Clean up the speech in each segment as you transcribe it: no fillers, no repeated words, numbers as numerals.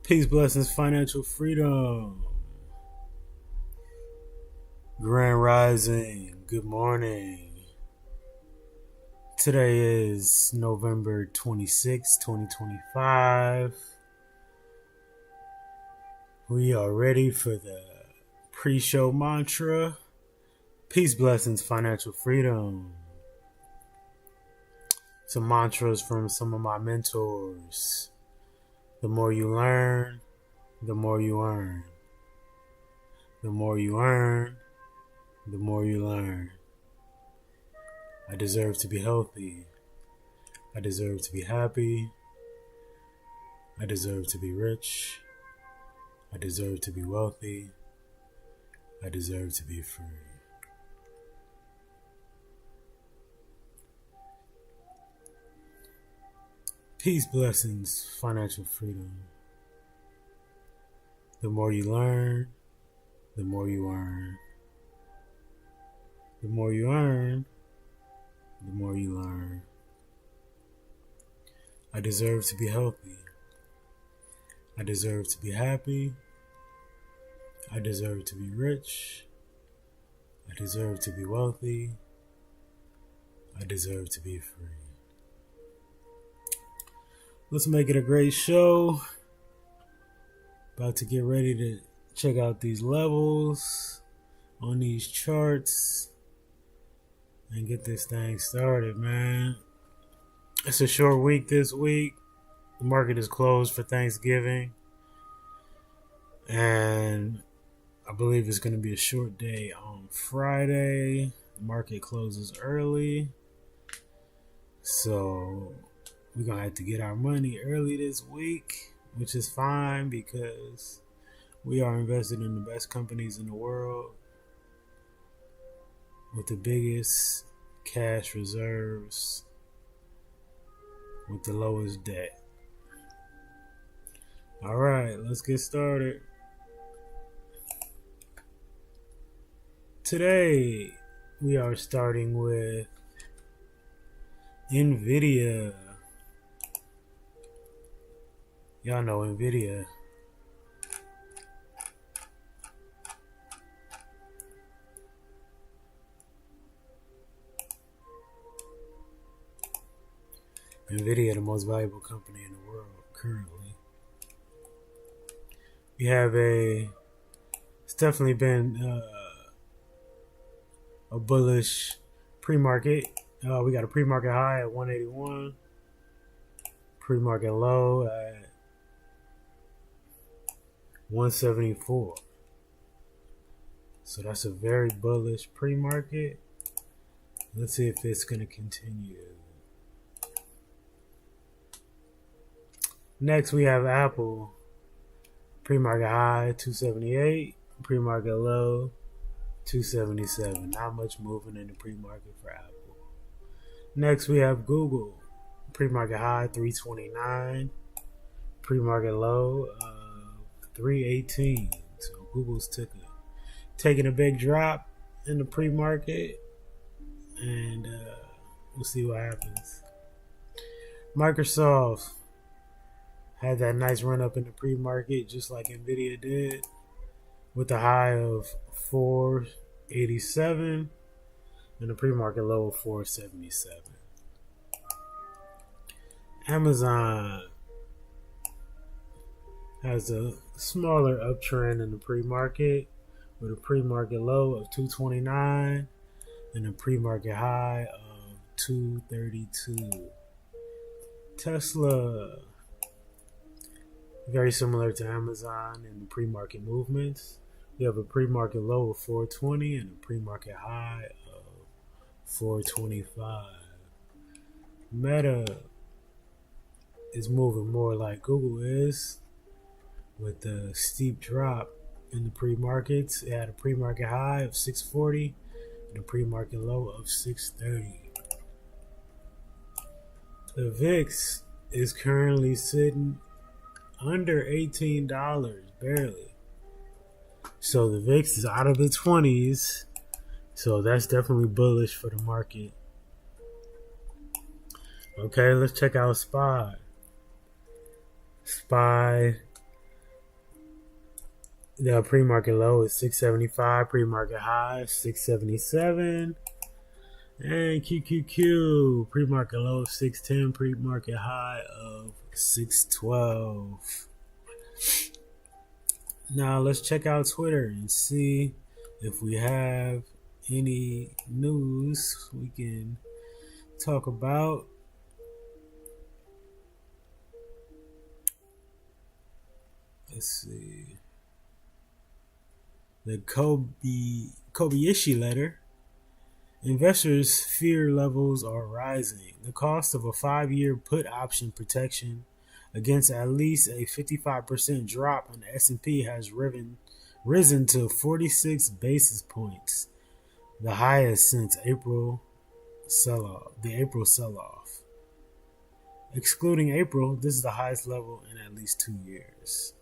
Peace, blessings, financial freedom. Grand Rising. Good morning. Today is November 26, 2025. We are ready for the pre-show mantra. Peace, blessings, financial freedom. Some mantras from some of my mentors. The more you learn, the more you earn. The more you earn, the more you learn. I deserve to be healthy. I deserve to be happy. I deserve to be rich. I deserve to be wealthy. I deserve to be free. Peace, blessings, financial freedom. The more you learn, the more you earn. The more you earn, the more you learn. I deserve to be healthy. I deserve to be happy. I deserve to be rich. I deserve to be wealthy. I deserve to be free. Let's make it a great show. About to get ready to check out these levels on these charts and get this thing started, man. It's a short week this week. The market is closed for Thanksgiving. And I believe it's going to be a short day on Friday. The market closes early. So we're going to have to get our money early this week, which is fine because we are invested in the best companies in the world with the biggest cash reserves, with the lowest debt. All right, let's get started. Today, we are starting with NVDA. Y'all know NVIDIA. NVIDIA, the most valuable company in the world currently. We have it's definitely been a bullish pre-market. We got a pre-market high at 181. Pre-market low at 174. So that's a very bullish pre-market. Let's see if it's going to continue. Next we have Apple. Pre-market high 278. Pre-market low 277. Not much moving in the pre-market for Apple. Next we have Google. Pre-market high 329. Pre-market low 318. So Google's taking a big drop in the pre-market, and we'll see what happens. Microsoft had that nice run up in the pre-market, just like NVIDIA did, with a high of 487 and a pre-market low of 477. Amazon has a smaller uptrend in the pre-market with a pre-market low of 229 and a pre-market high of 232. Tesla, very similar to Amazon in the pre-market movements. We have a pre-market low of 420 and a pre-market high of 425. Meta is moving more like Google is, with the steep drop in the pre-markets. It had a pre-market high of 640 and a pre-market low of 630. The VIX is currently sitting under $18, barely. So the VIX is out of the 20s. So that's definitely bullish for the market. Okay, let's check out SPY. SPY The pre-market low is 675, pre-market high is 677. And QQQ, pre-market low of 610, pre-market high of 612. Now let's check out Twitter and see if we have any news we can talk about. Let's see. The Kobayashi letter. Investors' fear levels are rising. The cost of a 5-year put option protection against at least a 55% drop in the S&P has risen to 46 basis points, the highest since the April sell-off. Excluding April, this is the highest level in at least 2 years.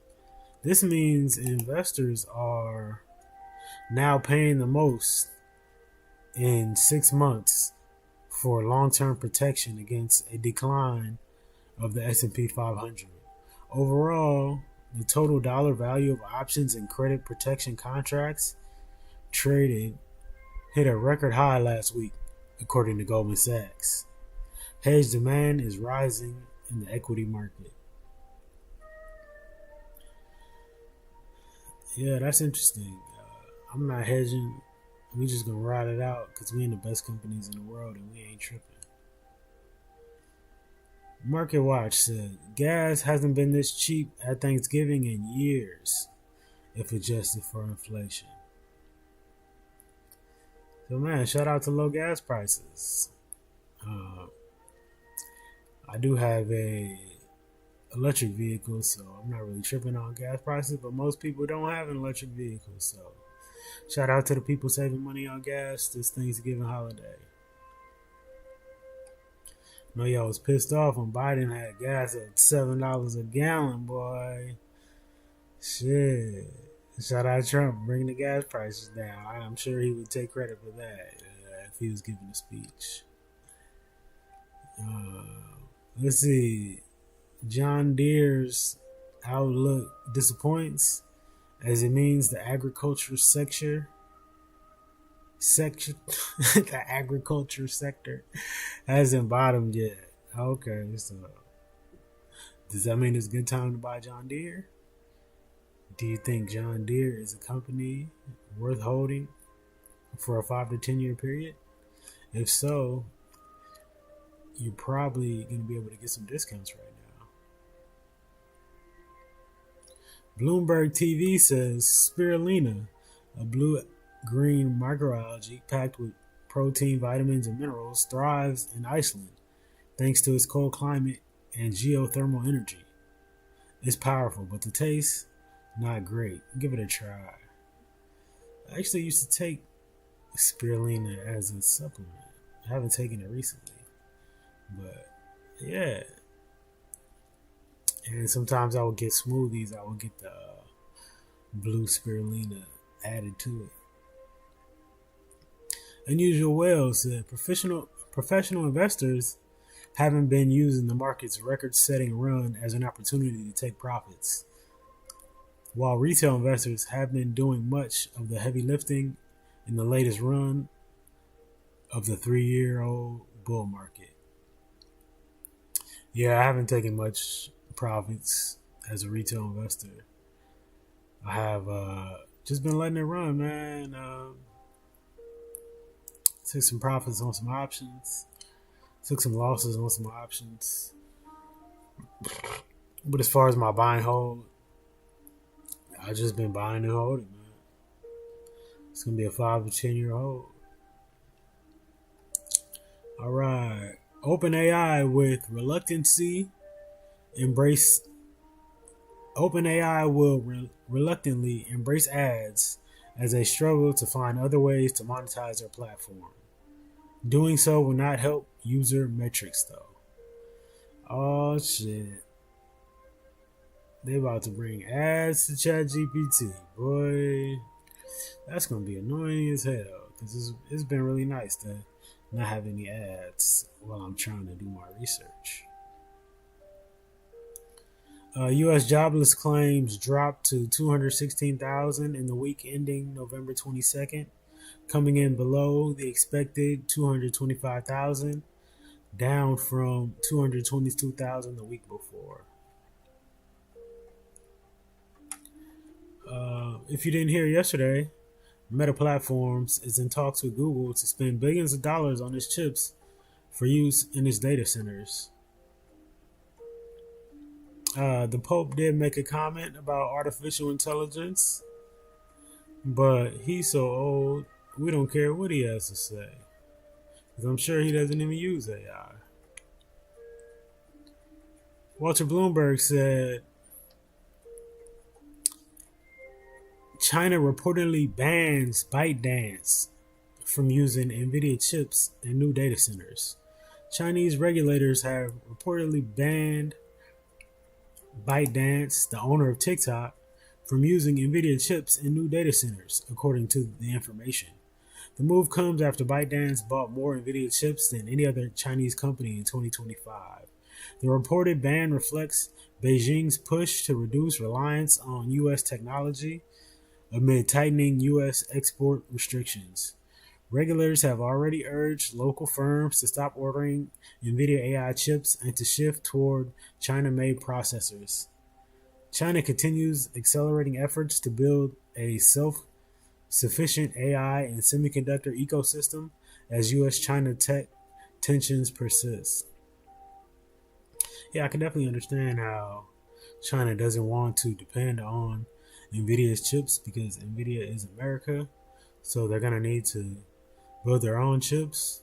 This means investors are now paying the most in 6 months for long-term protection against a decline of the S&P 500. Overall, the total dollar value of options and credit protection contracts traded hit a record high last week, according to Goldman Sachs. Hedge demand is rising in the equity market. Yeah, that's interesting. I'm not hedging. We just gonna ride it out because we in the best companies in the world and we ain't tripping. Market Watch said gas hasn't been this cheap at Thanksgiving in years, if adjusted for inflation. So man, shout out to low gas prices. I do have a electric vehicle, so I'm not really tripping on gas prices, but most people don't have an electric vehicle, so shout out to the people saving money on gas this Thanksgiving holiday. I know y'all was pissed off when Biden had gas at $7 a gallon, boy. Shit. Shout out Trump bringing the gas prices down. I'm sure he would take credit for that if he was giving a speech. Let's see. John Deere's outlook disappoints as it means the agriculture sector the agriculture sector hasn't bottomed yet. Okay, so does that mean it's a good time to buy John Deere? Do you think John Deere is a company worth holding for a 5 to 10 year period? If so, you're probably going to be able to get some discounts right now. Bloomberg TV says spirulina, a blue-green microalgae packed with protein, vitamins, and minerals, thrives in Iceland thanks to its cold climate and geothermal energy. It's powerful, but the taste, not great. Give it a try. I actually used to take spirulina as a supplement. I haven't taken it recently. But yeah, and sometimes I would get smoothies. I would get the blue spirulina added to it. Unusual Whale said professional investors haven't been using the market's record-setting run as an opportunity to take profits, while retail investors have been doing much of the heavy lifting in the latest run of the 3-year-old bull market. Yeah, I haven't taken much profits as a retail investor. I have just been letting it run, man. Took some profits on some options. Took some losses on some options. But as far as my buy and hold, I've just been buying and holding, man. It's going to be a 5 to 10 year hold. All right. OpenAI with reluctancy embrace. OpenAI will reluctantly embrace ads as they struggle to find other ways to monetize their platform. Doing so will not help user metrics, though. Oh shit! They about to bring ads to ChatGPT, boy. That's gonna be annoying as hell because it's been really nice to not have any ads while I'm trying to do my research. U.S. jobless claims dropped to 216,000 in the week ending November 22nd, coming in below the expected 225,000, down from 222,000 the week before. If you didn't hear yesterday, Meta Platforms is in talks with Google to spend billions of dollars on its chips for use in its data centers. The Pope did make a comment about artificial intelligence, but he's so old, we don't care what he has to say. Because I'm sure he doesn't even use AI. Walter Bloomberg said China reportedly bans ByteDance from using NVIDIA chips in new data centers. Chinese regulators have reportedly banned ByteDance, the owner of TikTok, from using NVIDIA chips in new data centers, according to the information. The move comes after ByteDance bought more NVIDIA chips than any other Chinese company in 2025. The reported ban reflects Beijing's push to reduce reliance on U.S. technology amid tightening U.S. export restrictions. Regulators have already urged local firms to stop ordering NVIDIA AI chips and to shift toward China-made processors. China continues accelerating efforts to build a self-sufficient AI and semiconductor ecosystem as U.S.-China tech tensions persist. Yeah, I can definitely understand how China doesn't want to depend on NVIDIA's chips because NVIDIA is America, so they're going to need to build their own chips.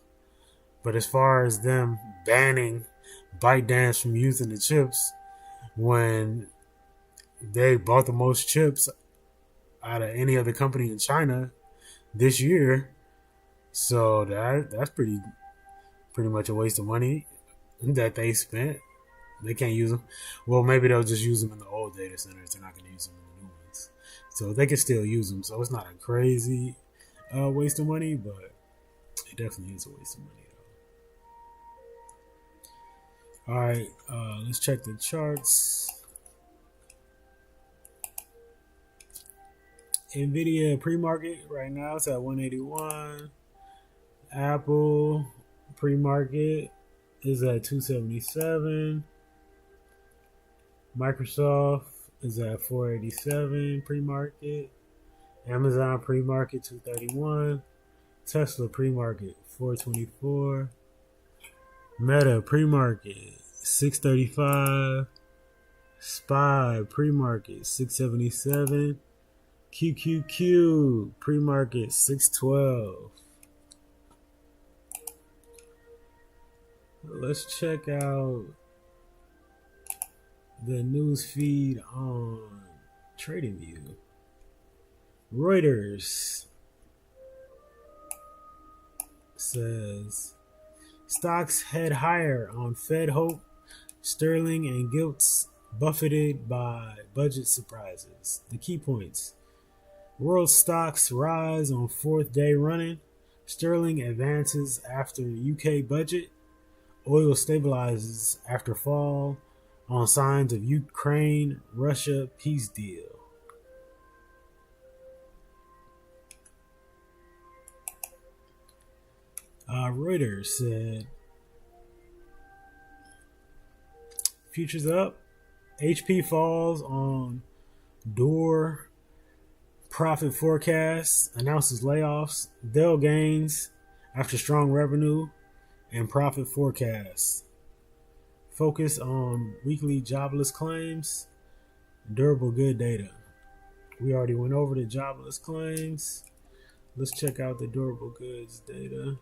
But as far as them banning ByteDance from using the chips when they bought the most chips out of any other company in China this year, so that's pretty much a waste of money that they spent. They can't use them. Well, maybe they'll just use them in the old data centers. They're not going to use them in the new ones. So they can still use them. So it's not a crazy waste of money, but it definitely is a waste of money, though. All right, let's check the charts. NVIDIA pre-market right now it's at 181. Apple pre-market is at 277. Microsoft is at 487 pre-market. Amazon pre-market 231. Tesla pre-market 424. Meta pre-market 635. SPY pre-market 677. QQQ pre-market 612. Let's check out the news feed on TradingView. Reuters says stocks head higher on Fed hope, sterling and gilts buffeted by budget surprises. The key points: world stocks rise on fourth day running, sterling advances after UK budget, oil stabilizes after fall on signs of Ukraine-Russia peace deal. Reuters said futures up. HP falls on Door profit forecast, announces layoffs. Dell gains after strong revenue and profit forecasts. Focus on weekly jobless claims, durable good data. We already went over the jobless claims. Let's check out the durable goods data.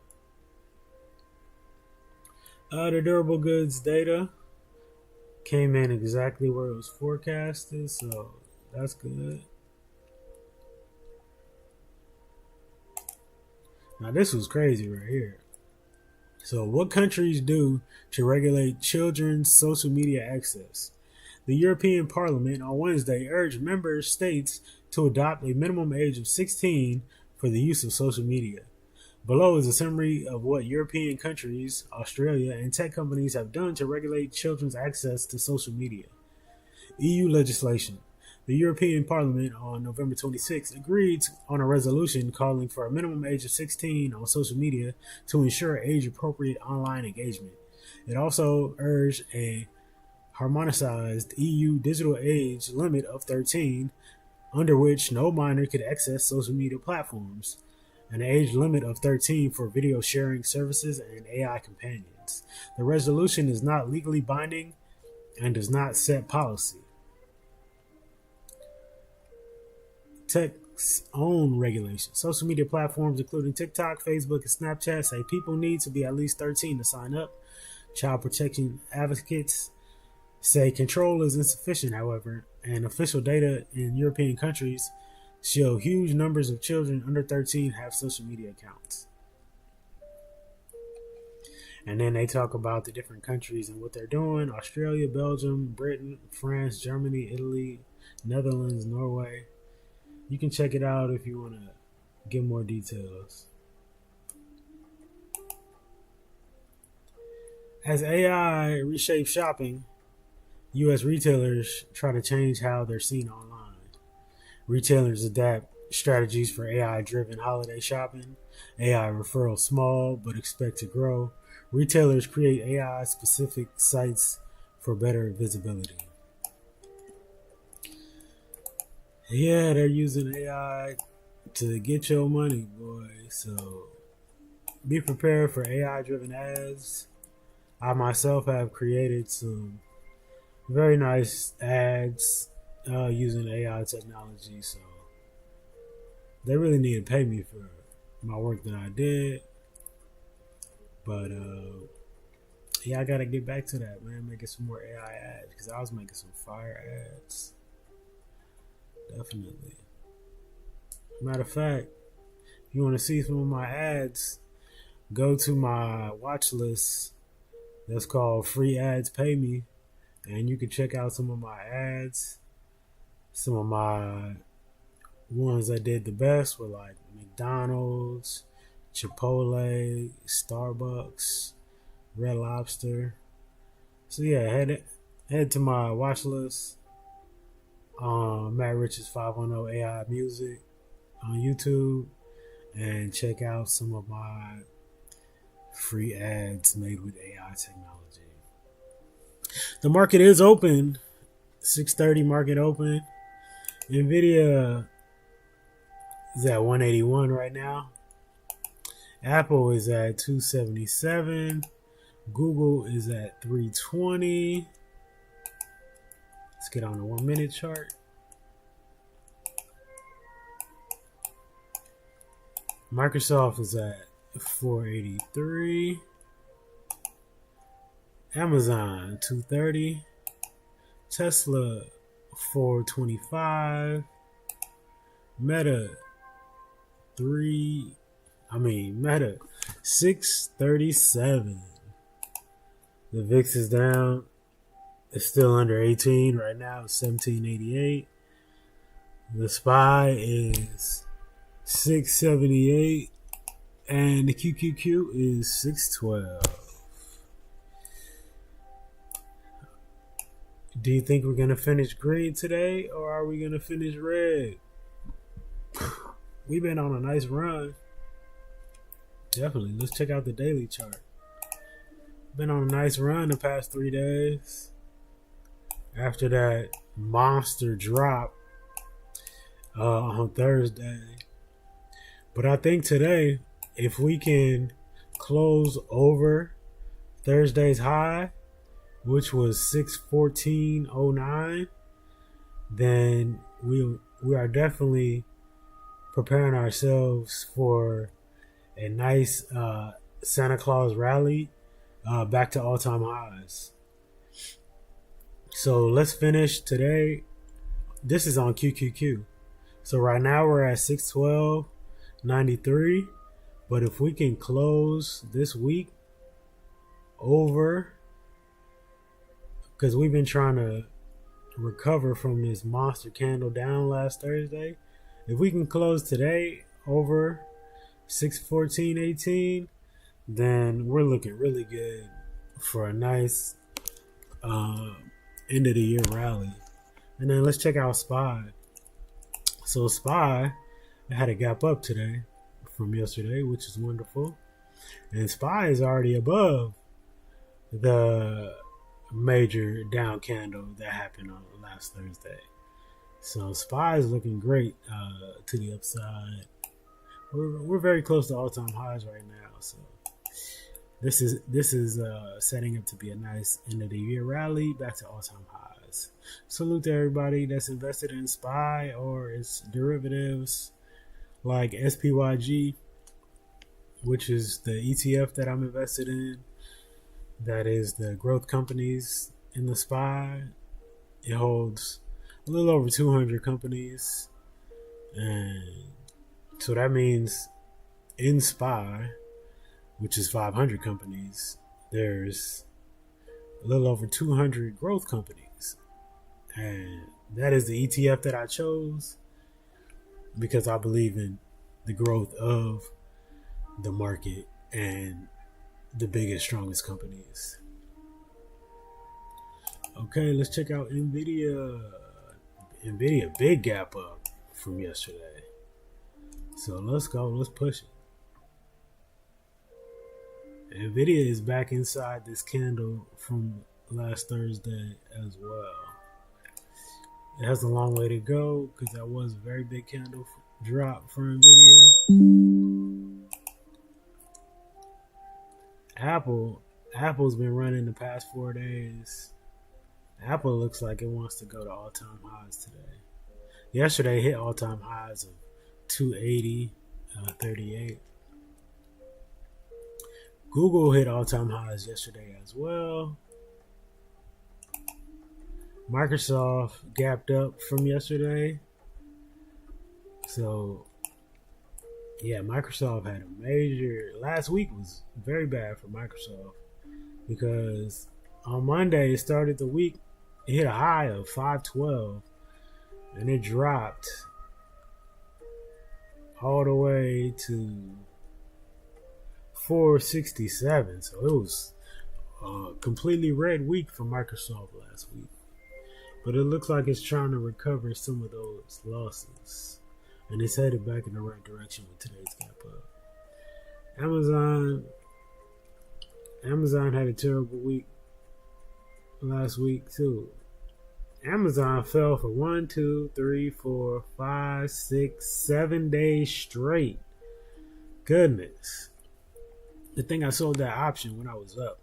The durable goods data came in exactly where it was forecasted, so that's good. Now this was crazy right here. So what countries do to regulate children's social media access? The European Parliament on Wednesday urged member states to adopt a minimum age of 16 for the use of social media. Below is a summary of what European countries, Australia, and tech companies have done to regulate children's access to social media. EU legislation. The European Parliament on November 26 agreed on a resolution calling for a minimum age of 16 on social media to ensure age-appropriate online engagement. It also urged a harmonized EU digital age limit of 13, under which no minor could access social media platforms, an age limit of 13 for video sharing services and AI companions. The resolution is not legally binding and does not set policy. Tech's own regulations. Social media platforms, including TikTok, Facebook, and Snapchat, say people need to be at least 13 to sign up. Child protection advocates say control is insufficient, however, and official data in European countries show huge numbers of children under 13 have social media accounts. And then they talk about the different countries and what they're doing: Australia, Belgium, Britain, France, Germany, Italy, Netherlands, Norway. You can check it out if you want to get more details. As AI reshapes shopping, U.S. retailers try to change how they're seen online. Retailers adapt strategies for AI-driven holiday shopping. AI referrals small but expect to grow. Retailers create AI-specific sites for better visibility. Yeah, they're using AI to get your money, boy. So be prepared for AI-driven ads. I myself have created some very nice ads using AI technology. So they really need to pay me for my work that I did. But yeah, I gotta get back to that, man. Making some more AI ads because I was making some fire ads. Definitely. Matter of fact, if you want to see some of my ads, go to my watch list that's called Free Ads Pay Me, and you can check out some of my ads. Some of my ones that did the best were like McDonald's, Chipotle, Starbucks, Red Lobster. So yeah, head to my watch list. Matt Rich's 510 AI Music on YouTube, and check out some of my free ads made with AI technology. The market is open. 6:30 market open. NVDA is at 181 right now. Apple is at 277. Google is at 320. Let's get on the 1 minute chart. Microsoft is at 483. Amazon 230. Tesla 425. Meta 637. The VIX is down. It's still under 18 right now. It's 1788. The SPY is 678. And the QQQ is 612. Do you think we're going to finish green today, or are we going to finish red? We've been on a nice run. Definitely. Let's check out the daily chart. Been on a nice run the past 3 days. After that monster drop on Thursday. But I think today, if we can close over Thursday's high, which was 614.09, then we are definitely preparing ourselves for a nice Santa Claus rally back to all-time highs. So let's finish today. This is on QQQ. So right now we're at 612.93. But if we can close this week over, because we've been trying to recover from this monster candle down last Thursday. If we can close today over 614.18, then we're looking really good for a nice end of the year rally. And then let's check out SPY. So SPY had a gap up today from yesterday, which is wonderful. And SPY is already above the major down candle that happened on last Thursday. So SPY is looking great to the upside. We're very close to all-time highs right now. So this is setting up to be a nice end of the year rally back to all-time highs. Salute to everybody that's invested in SPY or its derivatives like SPYG, which is the ETF that I'm invested in. That is the growth companies in the SPY. It holds a little over 200 companies, and so that means in SPY, which is 500 companies, there's a little over 200 growth companies, and that is the ETF that I chose because I believe in the growth of the market and the biggest, strongest companies. Okay, let's check out NVDA. NVIDIA, big gap up from yesterday. So let's go, let's push it. NVIDIA is back inside this candle from last Thursday as well. It has a long way to go because that was a very big candle drop for NVIDIA. Apple's been running the past 4 days. Apple looks like it wants to go to all-time highs today. Yesterday hit all-time highs of 280.38. Google hit all-time highs yesterday as well. Microsoft gapped up from yesterday. So, yeah, Microsoft had a major... Last week was very bad for Microsoft because on Monday it started the week. It hit a high of 512 and it dropped all the way to 467. So it was a completely red week for Microsoft last week. But it looks like it's trying to recover some of those losses. And it's headed back in the right direction with today's gap up. Amazon had a terrible week last week too. Amazon fell for 1, 2, 3, 4, 5, 6, 7 days straight. Goodness. The thing I sold that option when I was up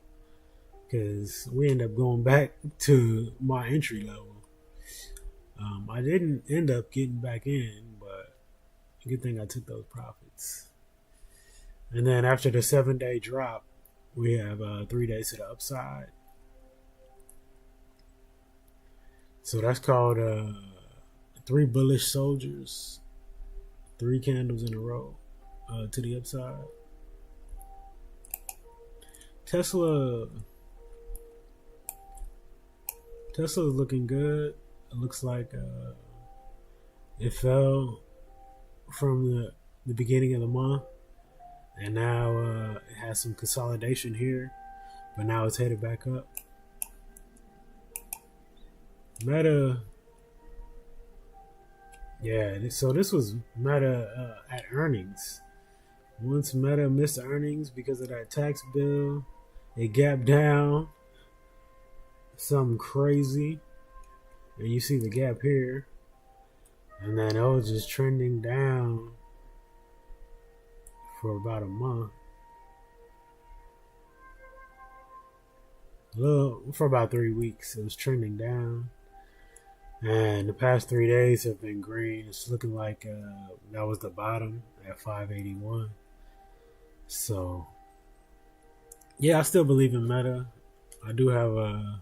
because we ended up going back to my entry level. I didn't end up getting back in, but good thing I took those profits. And then after the 7-day drop, we have 3 days to the upside. So that's called 3 bullish soldiers, 3 candles in a row to the upside. Tesla's looking good. It looks like it fell from the beginning of the month, and now it has some consolidation here, but now it's headed back up. Meta, yeah, so this was Meta at earnings. Once Meta missed earnings because of that tax bill, it gapped down something crazy. And you see the gap here. And then it was just trending down for about a month. For about 3 weeks, it was trending down. And the past 3 days have been green. It's looking like that was the bottom at 581. So, yeah, I still believe in Meta. I do have a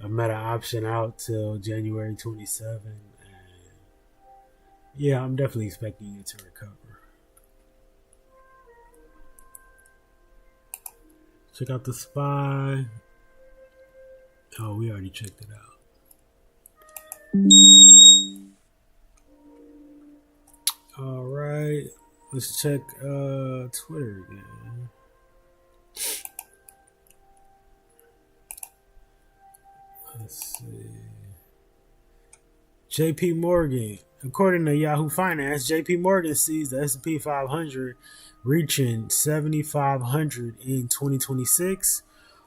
Meta option out till January 27. And yeah, I'm definitely expecting it to recover. Check out the SPY. Oh, we already checked it out. All right, let's check Twitter again. Let's see. JP Morgan. According to Yahoo Finance, JP Morgan sees the S&P 500 reaching 7,500 in 2026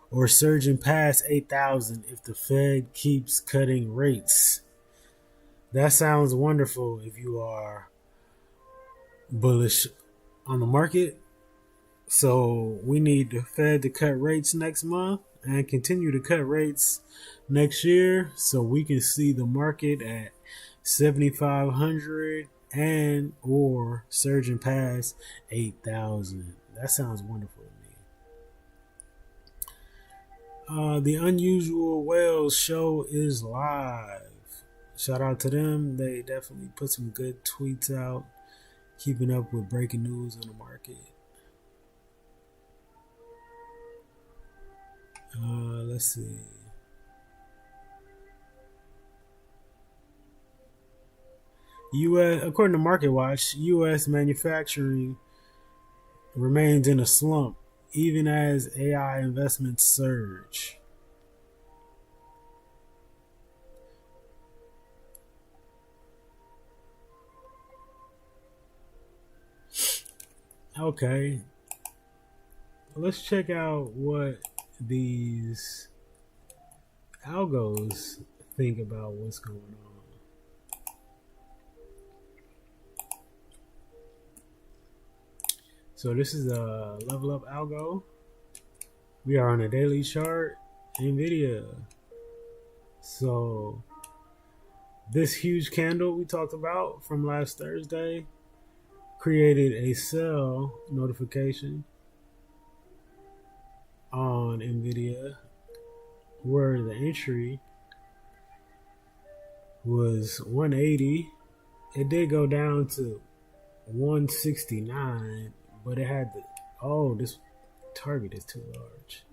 or surging past 8,000 if the Fed keeps cutting rates. That sounds wonderful if you are bullish on the market. So we need the Fed to cut rates next month and continue to cut rates next year so we can see the market at 7,500 and or surging past 8,000. That sounds wonderful to me. The Unusual Whales show is live. Shout out to them. They definitely put some good tweets out, keeping up with breaking news on the market. Let's see. According to MarketWatch, U.S. manufacturing remains in a slump, even as AI investments surge. Okay, let's check out what these algos think about what's going on. So this is a level up algo. We are on a daily chart, NVIDIA. So this huge candle we talked about from last Thursday created a sell notification on NVIDIA where the entry was 180. It did go down to 169, but it had the, this target is too large.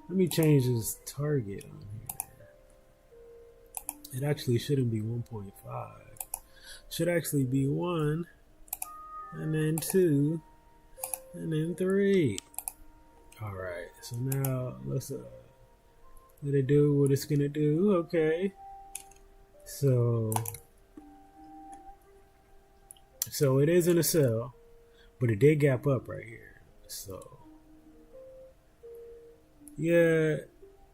Let me change this target on here. It actually shouldn't be 1.5. Should actually be 1, and then 2, and then 3. All right, so now let's let it do what it's gonna do. Okay, so it is in a sell, but it did gap up right here. So yeah,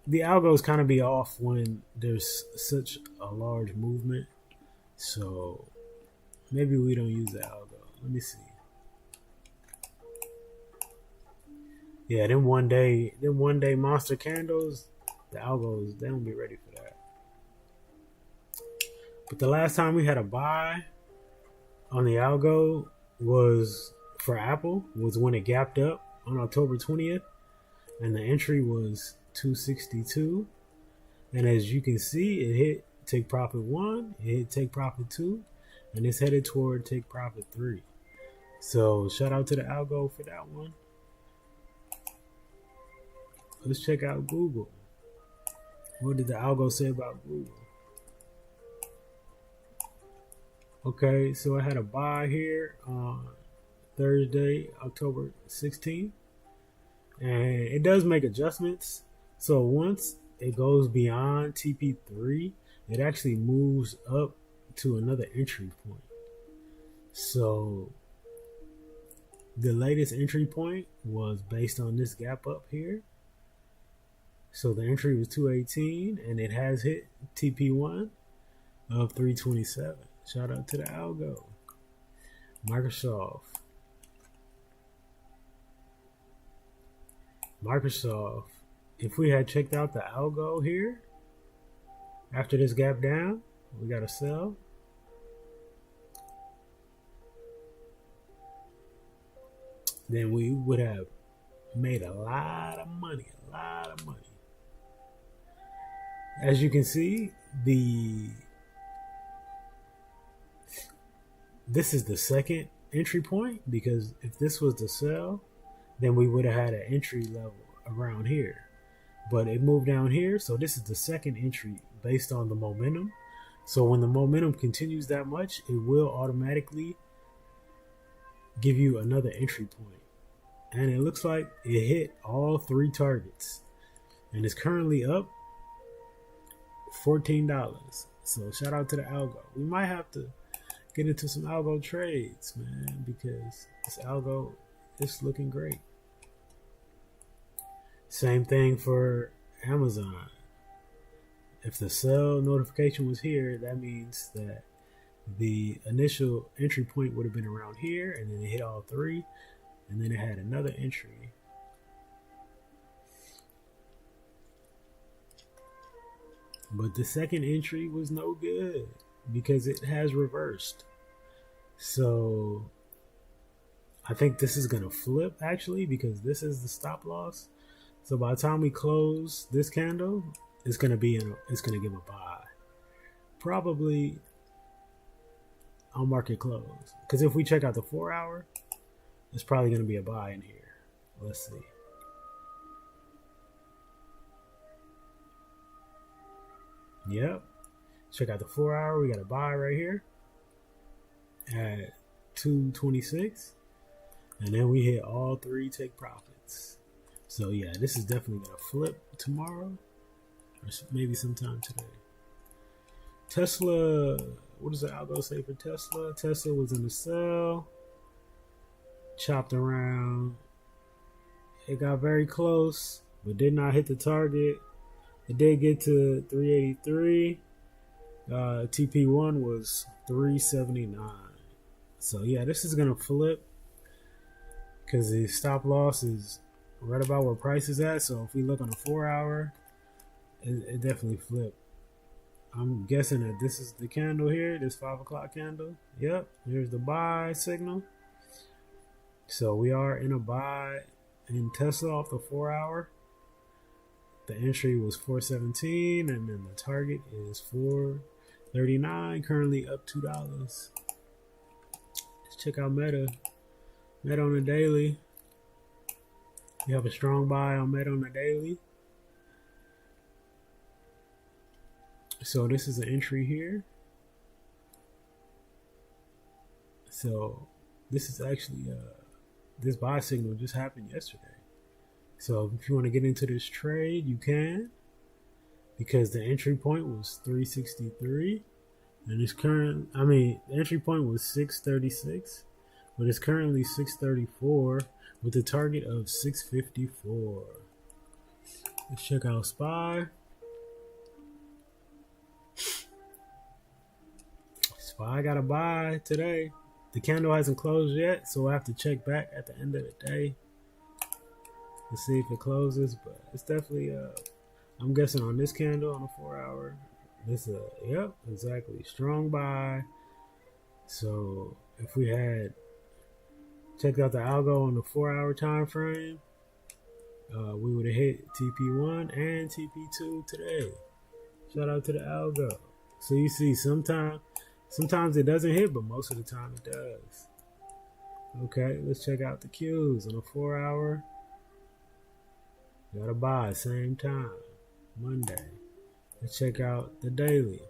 the algos kind of be off when there's such a large movement. So maybe we don't use the algo. Let me see. Yeah, them one day monster candles, the algos, they don't be ready for that. But the last time we had a buy on the algo was for Apple, was when it gapped up on October 20th, and the entry was 262. And as you can see, it hit take profit 1, it hit take profit 2, and it's headed toward take profit 3. So shout out to the algo for that one. Let's check out Google. What did the algo say about Google? Okay, so I had a buy here on Thursday, October 16th. And it does make adjustments. So once it goes beyond TP3, it actually moves up to another entry point. So the latest entry point was based on this gap up here. So the entry was 218, and it has hit TP1 of 327. Shout out to the algo. Microsoft, if we had checked out the algo here, after this gap down, we got to sell. Then we would have made a lot of money. As you can see, this is the second entry point, because if this was the sell, then we would have had an entry level around here. But it moved down here, so this is the second entry based on the momentum. So when the momentum continues that much, it will automatically give you another entry point. And it looks like it hit all 3 targets. And it's currently up $14. So shout out to the algo. We might have to get into some algo trades, man, because this algo is looking great. Same thing for Amazon. If the sell notification was here, that means that the initial entry point would have been around here, and then it hit all three, and then it had another entry. But the second entry was no good because it has reversed. So I think this is gonna flip actually, because this is the stop loss. So by the time we close this candle, it's gonna give a buy. Probably on market close. Because if we check out the 4 hour, it's probably gonna be a buy in here. Let's see. Yep. Check out the 4 hour. We got a buy right here at 226. And then we hit all three take profits. So yeah, this is definitely gonna flip tomorrow, or maybe sometime today. Tesla, what does the algo say for Tesla? Tesla was in the sell, chopped around. It got very close, but did not hit the target. It did get to 383. TP1 was 379. So yeah, this is gonna flip because the stop loss is right about where price is at. So if we look on the 4 hour, it definitely flipped. I'm guessing that this is the candle here, this 5 o'clock candle. Yep, here's the buy signal. So we are in a buy in Tesla off the 4 hour. The entry was 417, and then the target is 439, currently up $2. Let's check out Meta. Meta on the daily. You have a strong buy on Meta on the daily. So this is an entry here. So this is actually this buy signal just happened yesterday. So if you want to get into this trade, you can, because the entry point was 363, and the entry point was 636, but it's currently 634 with a target of 654. Let's check out SPY. SPY got a buy today. The candle hasn't closed yet, so I have to check back at the end of the day to see if it closes, but it's definitely I'm guessing on this candle on the 4 hour, this yep, exactly, strong buy. So if we had checked out the algo on the 4 hour time frame, we would have hit TP1 and TP2 today. Shout out to the algo. So you see, sometimes it doesn't hit, but most of the time it does. Okay, let's check out the Qs on the 4 hour. Got to buy same time, Monday. Let's check out the daily.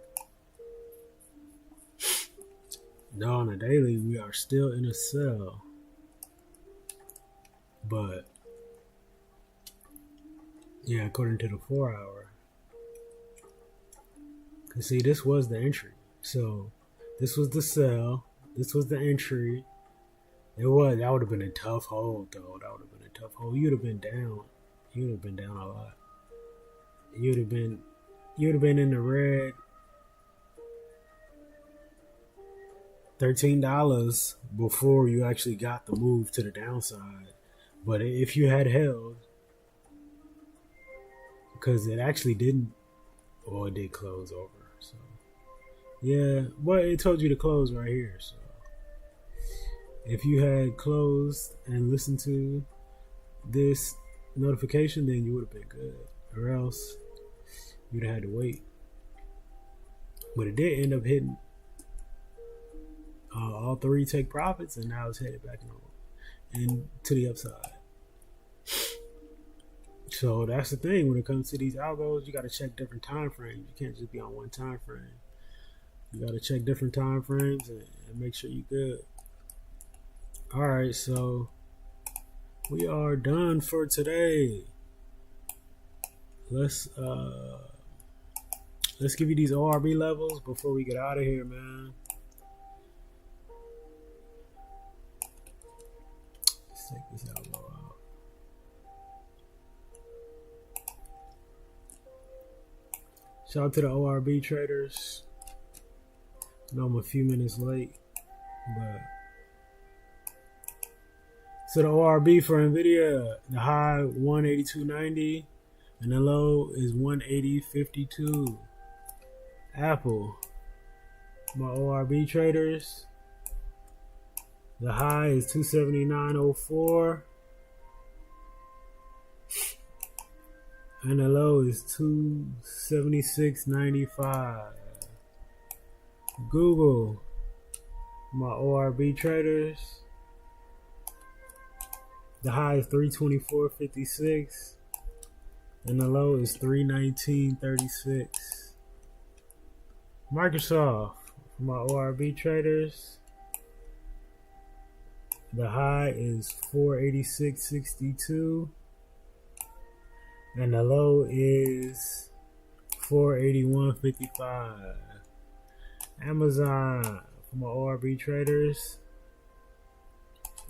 No, on the daily, we are still in a sell. But, yeah, according to the 4 hour. Because, see, this was the entry. So, this was the sell. This was the entry. That would have been a tough hold, though. That would have been a tough hold. You'd have been down. You would have been down a lot. You'd have been in the red. $13 before you actually got the move to the downside. But if you had held, because it actually didn't, well, it did close over. So yeah, but it told you to close right here. So if you had closed and listened to this notification, then you would have been good, or else you'd have had to wait. But it did end up hitting all three take profits, and now it's headed back and to the upside. So that's the thing when it comes to these algos, you got to check different time frames. You can't just be on one time frame. You got to check different time frames and make sure you're good. All right, so we are done for today. Let's let's give you these ORB levels before we get out of here, man. Let's take this elbow out. Shout out to the ORB traders. I know I'm a few minutes late, but so the ORB for NVIDIA, the high 182.90 and the low is 180.52. Apple, my ORB traders, the high is 279.04 and the low is 276.95. Google, my ORB traders, the high is 324.56 and the low is 319.36. Microsoft, for my ORB traders, the high is 486.62 and the low is 481.55. Amazon, for my ORB traders,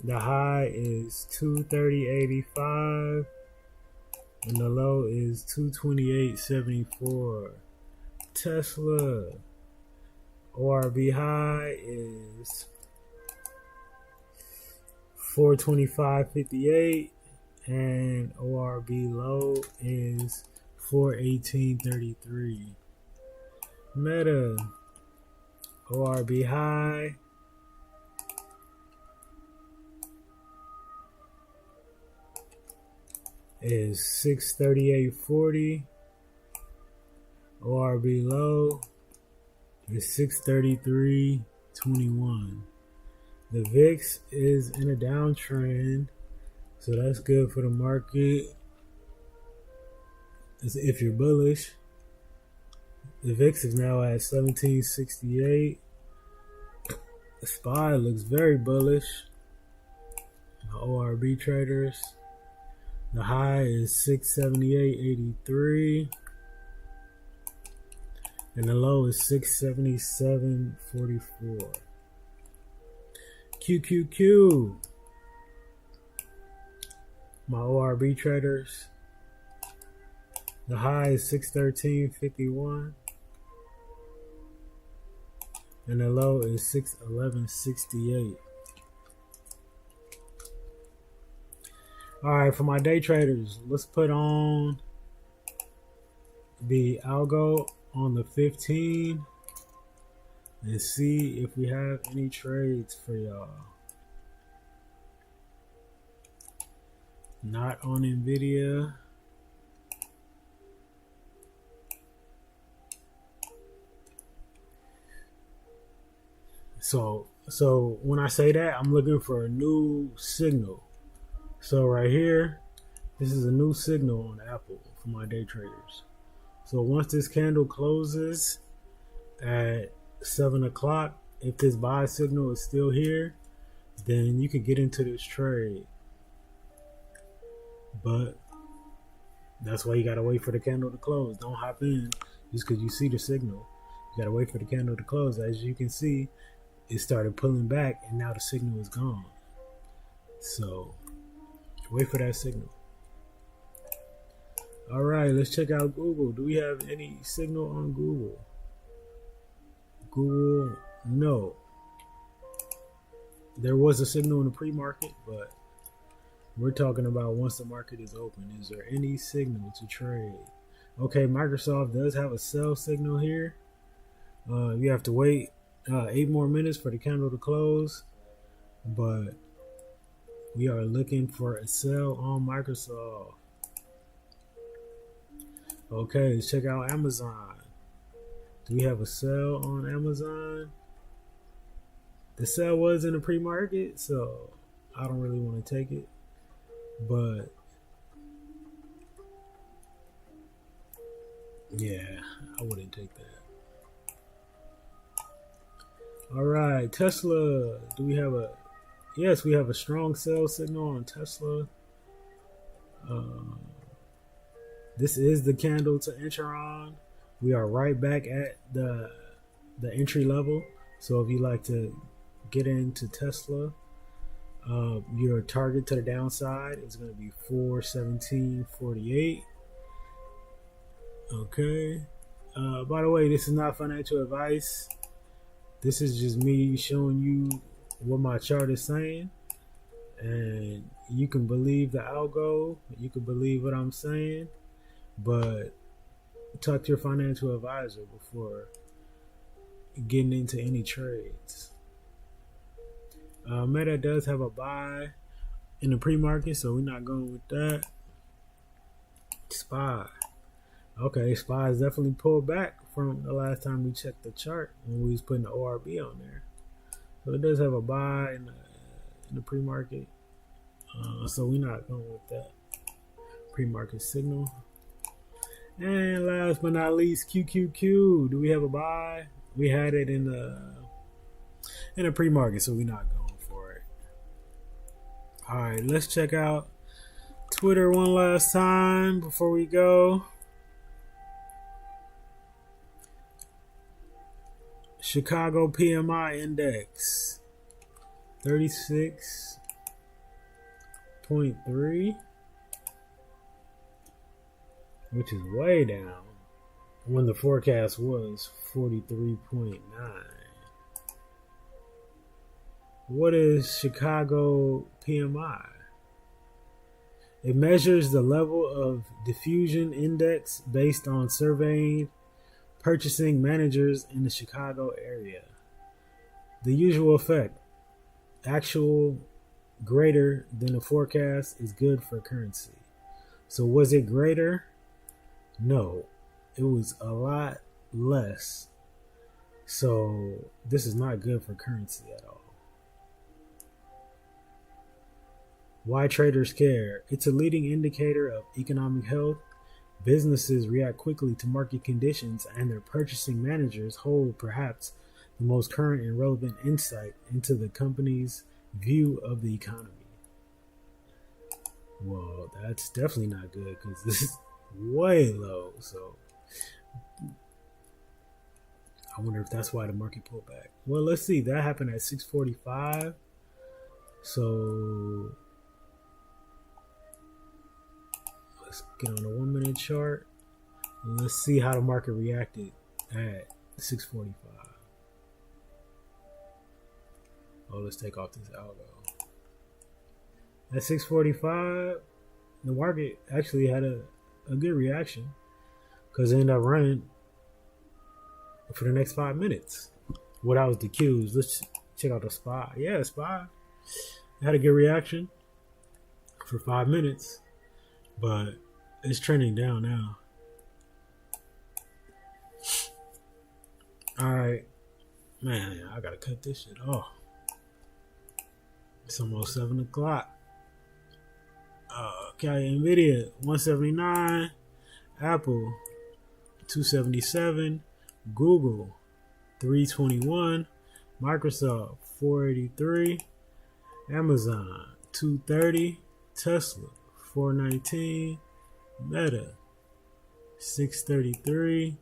the high is 230.85 and the low is 228.74. Tesla, ORB high is 425.58 and ORB low is 418.33. Meta, ORB high is 638.40. ORB low is 633.21. The VIX is in a downtrend, so that's good for the market. If you're bullish, the VIX is now at 1768. The SPY looks very bullish. The ORB traders, the high is 678.83 and the low is 677.44. QQQ, my ORB traders, the high is 613.51 and the low is 611.68. Alright, for my day traders, let's put on the algo on the 15 and see if we have any trades for y'all. Not on NVIDIA. So when I say that, I'm looking for a new signal. So right here, this is a new signal on Apple for my day traders. So once this candle closes at 7 o'clock, if this buy signal is still here, then you can get into this trade. But that's why you gotta wait for the candle to close. Don't hop in just because you see the signal. You gotta wait for the candle to close. As you can see, it started pulling back and now the signal is gone. So wait for that signal. All right, let's check out Google. Do we have any signal on Google? Google, no. There was a signal in the pre-market, but we're talking about once the market is open. Is there any signal to trade? Okay, Microsoft does have a sell signal here. You have to wait 8 more minutes for the candle to close, but we are looking for a sell on Microsoft. Okay, let's check out Amazon. Do we have a sell on Amazon? The sell was in the pre-market, so I don't really want to take it, but yeah, I wouldn't take that. All right, Tesla. Do we have a? Yes, we have a strong sell signal on Tesla. This is the candle to enter on. We are right back at the entry level. So if you like to get into Tesla, your target to the downside is going to be 417.48. Okay. By the way, this is not financial advice. This is just me showing you what my chart is saying. And you can believe the algo, you can believe what I'm saying, but talk to your financial advisor before getting into any trades. Meta does have a buy in the pre-market, so we're not going with that. SPY. Okay, SPY is definitely pulled back from the last time we checked the chart when we was putting the ORB on there. So it does have a buy in the pre-market. So we're not going with that pre-market signal. And last but not least, QQQ. Do we have a buy? We had it in the pre-market, so we're not going for it. All right, let's check out Twitter one last time before we go. Chicago PMI index 36.3, which is way down when the forecast was 43.9. What is Chicago PMI? It measures the level of diffusion index based on surveying purchasing managers in the Chicago area. The usual effect: actual greater than the forecast is good for currency. So was it greater? No, it was a lot less. So this is not good for currency at all. Why traders care? It's a leading indicator of economic health. Businesses react quickly to market conditions, and their purchasing managers hold perhaps the most current and relevant insight into the company's view of the economy. Well, that's definitely not good because this is way low. So I wonder if that's why the market pulled back. Well, let's see. That happened at 6:45. So let's get on the 1 minute chart and let's see how the market reacted at 6:45. Oh, let's take off this algo. At 6:45, the market actually had a good reaction because it ended up running for the next 5 minutes. What was the cues? Let's check out the SPY. Yeah, SPY had a good reaction for 5 minutes, but it's trending down now. All right, man, I gotta cut this shit off. It's almost 7 o'clock. Okay, NVDA 179, Apple 277, Google 321, Microsoft 483, Amazon 230, Tesla 419, Meta 633,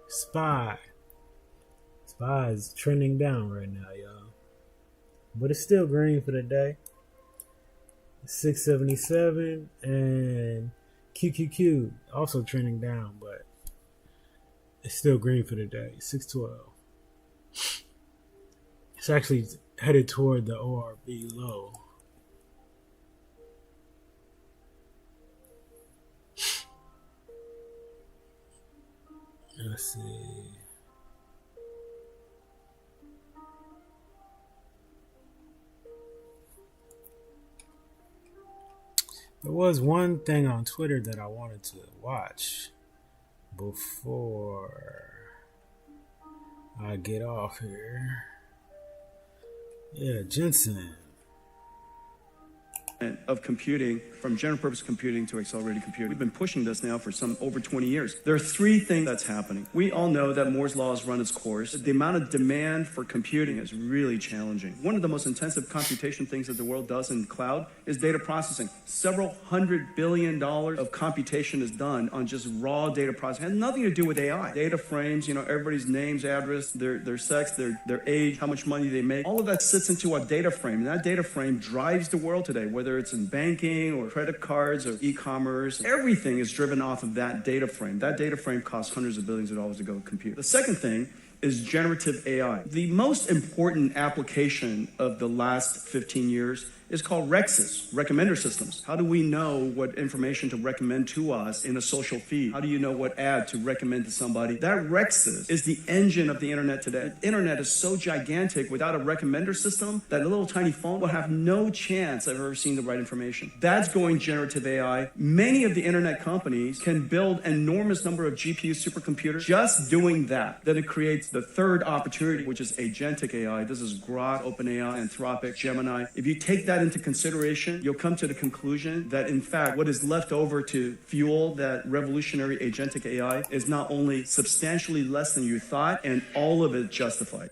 SPY is trending down right now, y'all, but it's still green for the day. 677, and QQQ also trending down, but it's still green for the day. 612. It's actually headed toward the ORB low. Let's see. There was one thing on Twitter that I wanted to watch before I get off here. Yeah, Jensen. of computing, from general purpose computing to accelerated computing. We've been pushing this now for over 20 years. There are three things that's happening. We all know that Moore's law has run its course. The amount of demand for computing is really challenging. One of the most intensive computation things that the world does in cloud is data processing. Several $100 billion of computation is done on just raw data processing. It has nothing to do with AI. Data frames, everybody's names, address, their sex, their age, how much money they make. All of that sits into a data frame, and that data frame drives the world today, whether it's in banking or credit cards or e-commerce. Everything is driven off of that data frame. That data frame costs hundreds of billions of dollars to go compute. The second thing is generative AI. The most important application of the last 15 years is called REXs, recommender systems. How do we know what information to recommend to us in a social feed? How do you know what ad to recommend to somebody? That REXs is the engine of the internet today. The internet is so gigantic, without a recommender system, that a little tiny phone will have no chance of ever seeing the right information. That's going generative AI. Many of the internet companies can build an enormous number of GPU supercomputers just doing that. Then it creates the third opportunity, which is agentic AI. This is Grok, OpenAI, Anthropic, Gemini. If you take that into consideration, you'll come to the conclusion that, in fact, what is left over to fuel that revolutionary agentic AI is not only substantially less than you thought, and all of it justified.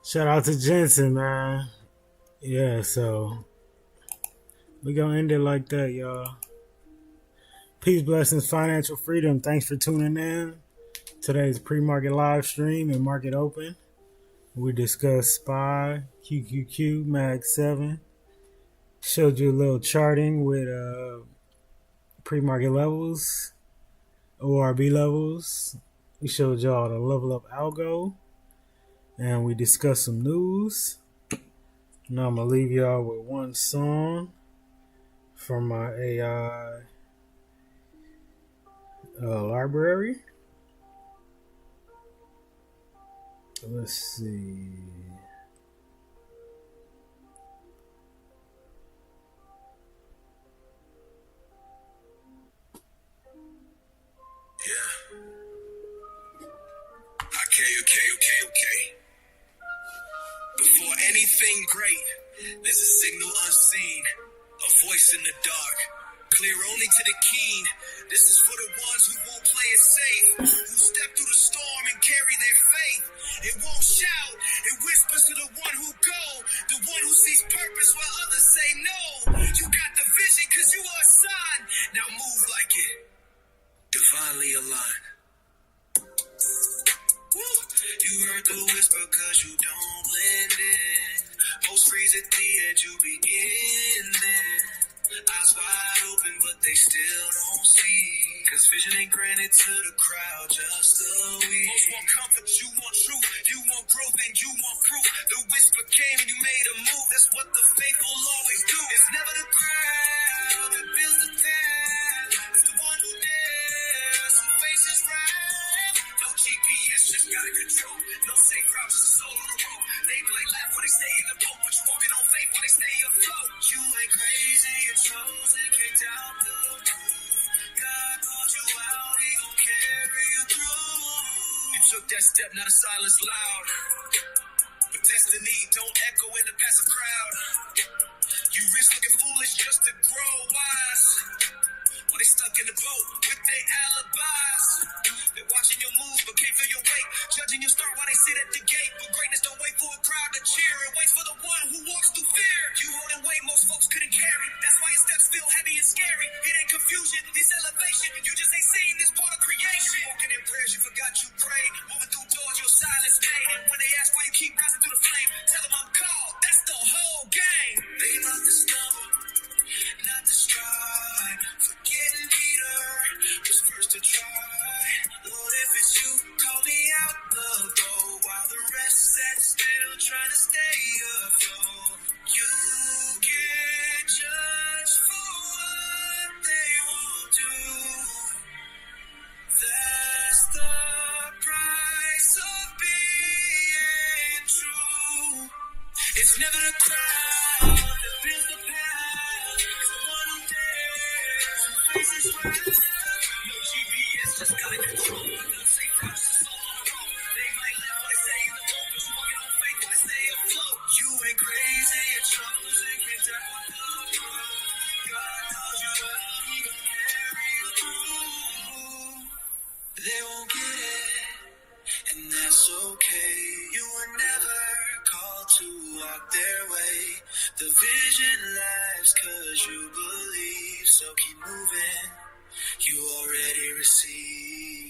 Shout out to Jensen, man. Yeah, so we gonna end it like that, y'all. Peace, blessings, financial freedom. Thanks for tuning in. Today's pre-market live stream and market open. We discussed SPY, QQQ, MAG7. Showed you a little charting with pre-market levels, ORB levels. We showed y'all the level up algo. And we discussed some news. Now I'm going to leave y'all with one song from my AI library. Let's see. Yeah. Okay. Before anything great, there's a signal unseen, a voice in the dark, clear only to the keen. This is for the ones who won't play it safe, who step through the storm and carry their faith. It won't shout, it whispers to the one who go, the one who sees purpose while others say no. You got the vision cause you are a sign, now move like it, divinely aligned. You heard the whisper cause you don't blend in. Most freeze at the edge, you begin then. Eyes wide open but they still don't see, cause vision ain't granted to the crowd, just the weak. Most want comfort, you want truth, you want growth and you want proof. The whisper came and you made a move, that's what the faithful always do. It's never the crowd that builds the path, it's the one who dares, who faces right. No GPS, just got control. No safe route, just a soul on the road. They might laugh when they stay in the boat, but you walking on faith when they stay afloat. You ain't crazy, you're chosen, kicked out the roof. God called you out, he gon' carry you through. You took that step, now the silence loud. But destiny don't echo in the passive crowd. You risk looking foolish just to grow wise. Well, they stuck in the boat with their alibis. They're watching your moves but can't feel your weight, judging your start while they sit at the gate. But greatness don't wait for a crowd to cheer, it waits for the one who walks through fear. You holding weight most folks couldn't carry, that's why your steps feel heavy and scary. It ain't confusion, it's elevation, you just ain't seen this part of creation. Walking in prayers, you forgot you prayed, moving through doors, your silence made. And when they ask why you keep rising through the flame, tell them I'm called, that's the whole game. They love to stumble, not to stride. Forgetting Peter was first to try. Lord, if it's you, call me out the boat, while the rest sat still trying to stay afloat. You get judged for what they won't do. That's the price of being true. It's never the crowd that builds the path, it's the one who dares, who faces right. No GPS, just got control. No safe route, just a soul on the road. They might laugh when they say in the boat, but you walking on faith when they stay afloat. You ain't crazy. it's okay. You were never called to walk their way. The vision lives 'cause you believe, so keep moving. You already received.